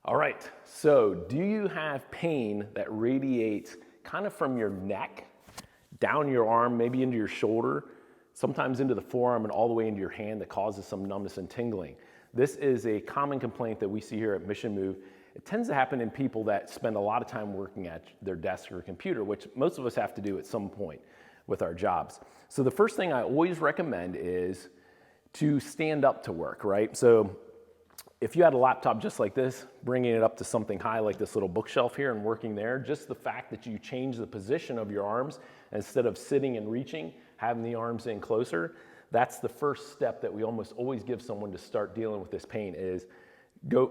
All right, so do you have pain that radiates kind of from your neck, down your arm, maybe into your shoulder, sometimes into the forearm and all the way into your hand that causes some numbness and tingling? This is a common complaint that we see here at Mission Move. It tends to happen in people that spend a lot of time working at their desk or computer, which most of us have to do at some point with our jobs. So the first thing I always recommend is to stand up to work, right? So if you had a laptop just like this, bringing it up to something high like this little bookshelf here and working there, just the fact that you change the position of your arms, instead of sitting and reaching, having the arms in closer, that's the first step that we almost always give someone to start dealing with this pain is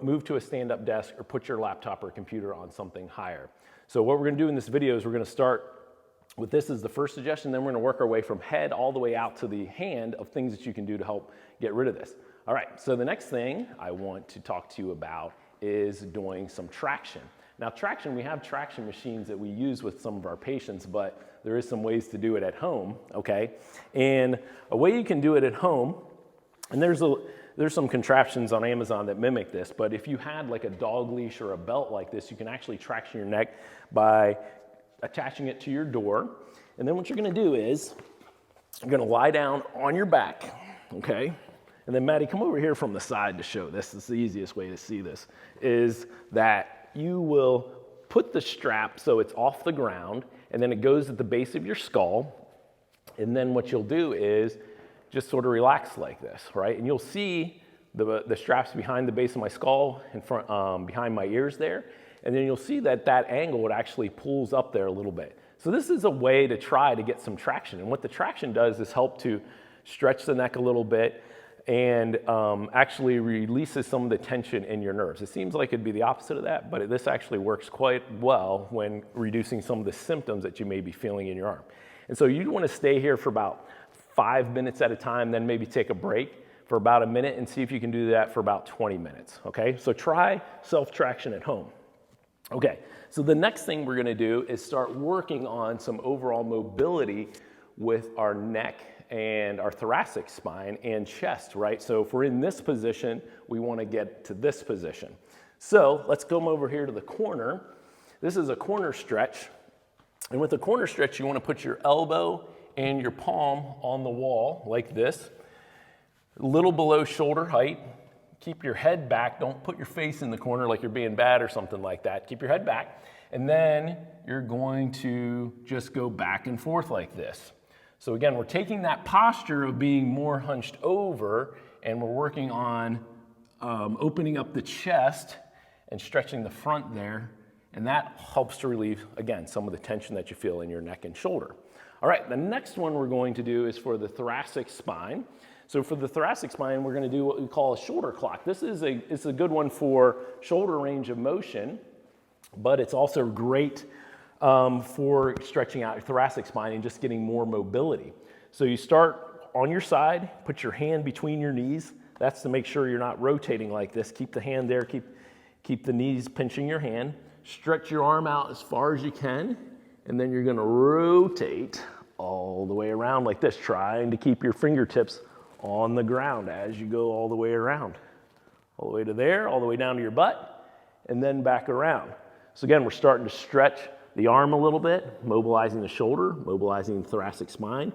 move to a stand-up desk or put your laptop or computer on something higher. So what we're gonna do in this video is we're gonna start with this as the first suggestion, then we're gonna work our way from head all the way out to the hand of things that you can do to help get rid of this. All right, so the next thing I want to talk to you about is doing some traction. Now traction, we have traction machines that we use with some of our patients, but there is some ways to do it at home, okay? And a way you can do it at home, and there's some contraptions on Amazon that mimic this, but if you had like a dog leash or a belt like this, you can actually traction your neck by attaching it to your door. And then what you're gonna do is, you're gonna lie down on your back, okay? And then Maddie, come over here from the side to show this. This is the easiest way to see this, is that you will put the strap so it's off the ground, and then it goes at the base of your skull. And then what you'll do is just sort of relax like this, right? And you'll see the straps behind the base of my skull, in front, behind my ears there. And then you'll see that that angle, it actually pulls up there a little bit. So this is a way to try to get some traction. And what the traction does is help to stretch the neck a little bit, and actually releases some of the tension in your nerves. It seems like it'd be the opposite of that, but this actually works quite well when reducing some of the symptoms that you may be feeling in your arm. And so you want to stay here for about 5 minutes at a time, then maybe take a break for about a minute and see if you can do that for about 20 minutes, okay? So try self-traction at home. Okay, so the next thing we're gonna do is start working on some overall mobility with our neck and our thoracic spine and chest, right? So if we're in this position, we want to get to this position. So let's come over here to the corner. This is a corner stretch. And with the corner stretch, you want to put your elbow and your palm on the wall like this, a little below shoulder height. Keep your head back. Don't put your face in the corner like you're being bad or something like that. Keep your head back. And then you're going to just go back and forth like this. So again, we're taking that posture of being more hunched over, and we're working on opening up the chest and stretching the front there, and that helps to relieve, again, some of the tension that you feel in your neck and shoulder. All right, the next one we're going to do is for the thoracic spine. So for the thoracic spine, we're gonna do what we call a shoulder clock. This is a good one for shoulder range of motion, but it's also great for stretching out your thoracic spine and just getting more mobility. So you start on your side, put your hand between your knees. That's to make sure you're not rotating like this. Keep the hand there, keep the knees pinching your hand. Stretch your arm out as far as you can, and then you're gonna rotate all the way around like this, trying to keep your fingertips on the ground as you go all the way around. All the way to there, all the way down to your butt, and then back around. So again, we're starting to stretch the arm a little bit, mobilizing the shoulder, mobilizing the thoracic spine.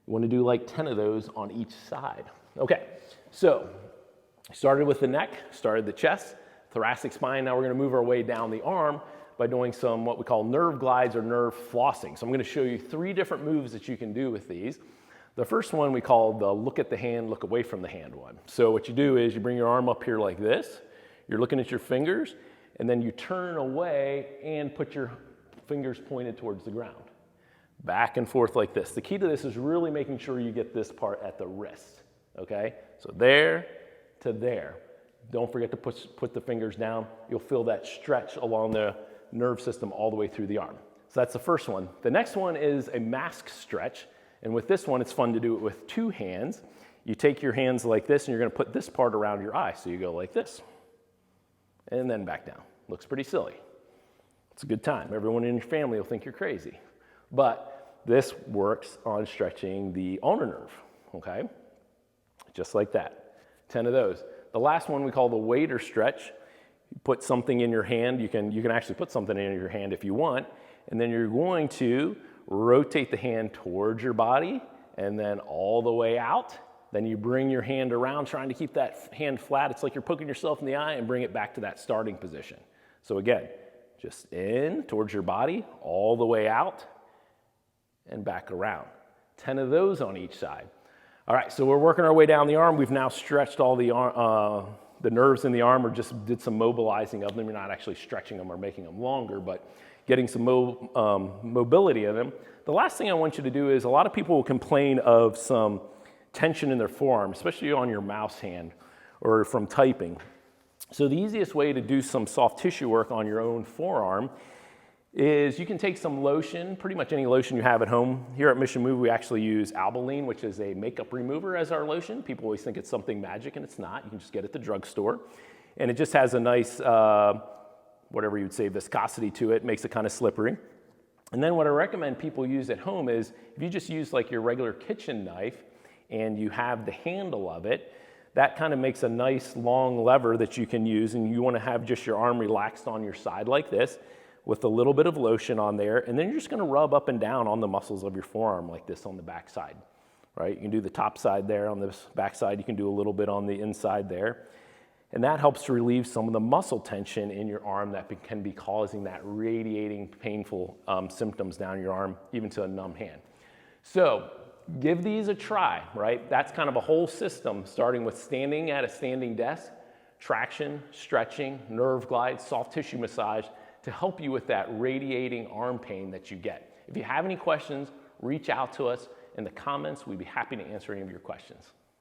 You want to do like 10 of those on each side. Okay, so started with the neck, started the chest, thoracic spine. Now we're going to move our way down the arm by doing some what we call nerve glides or nerve flossing. So I'm going to show you 3 different moves that you can do with these. The first one we call the look at the hand, look away from the hand one. So what you do is you bring your arm up here like this. You're looking at your fingers, and then you turn away and put your fingers pointed towards the ground. Back and forth like this. The key to this is really making sure you get this part at the wrist, okay? So there to there. Don't forget to put the fingers down. You'll feel that stretch along the nerve system all the way through the arm. So that's the first one. The next one is a mask stretch. And with this one, it's fun to do it with 2 hands. You take your hands like this, and you're gonna put this part around your eye. So you go like this, and then back down. Looks pretty silly. It's a good time. Everyone in your family will think you're crazy. But this works on stretching the ulnar nerve, okay? Just like that. 10 of those. The last one we call the waiter stretch. put something in your hand. You can actually put something in your hand if you want, and then you're going to rotate the hand towards your body and then all the way out. Then you bring your hand around, trying to keep that hand flat. It's like you're poking yourself in the eye, and bring it back to that starting position. So again, just in towards your body, all the way out, and back around. 10 of those on each side. All right, so we're working our way down the arm. We've now stretched all the nerves in the arm, or just did some mobilizing of them. You're not actually stretching them or making them longer, but getting some mobility in them. The last thing I want you to do is, a lot of people will complain of some tension in their forearm, especially on your mouse hand or from typing. So the easiest way to do some soft tissue work on your own forearm is you can take some lotion, pretty much any lotion you have at home. Here at Mission Move, we actually use Albolene, which is a makeup remover, as our lotion. People always think it's something magic, and it's not. You can just get it at the drugstore. And it just has a nice, whatever you'd say, viscosity to it, makes it kind of slippery. And then what I recommend people use at home is, if you just use like your regular kitchen knife and you have the handle of it, that kind of makes a nice long lever that you can use, and you want to have just your arm relaxed on your side like this, with a little bit of lotion on there, and then you're just going to rub up and down on the muscles of your forearm like this on the back side, right? You can do the top side there on this back side. You can do a little bit on the inside there, and that helps to relieve some of the muscle tension in your arm that can be causing that radiating painful symptoms down your arm, even to a numb hand. So give these a try, right? That's kind of a whole system, starting with standing at a standing desk, traction, stretching, nerve glide, soft tissue massage, to help you with that radiating arm pain that you get. If you have any questions, reach out to us in the comments. We'd be happy to answer any of your questions.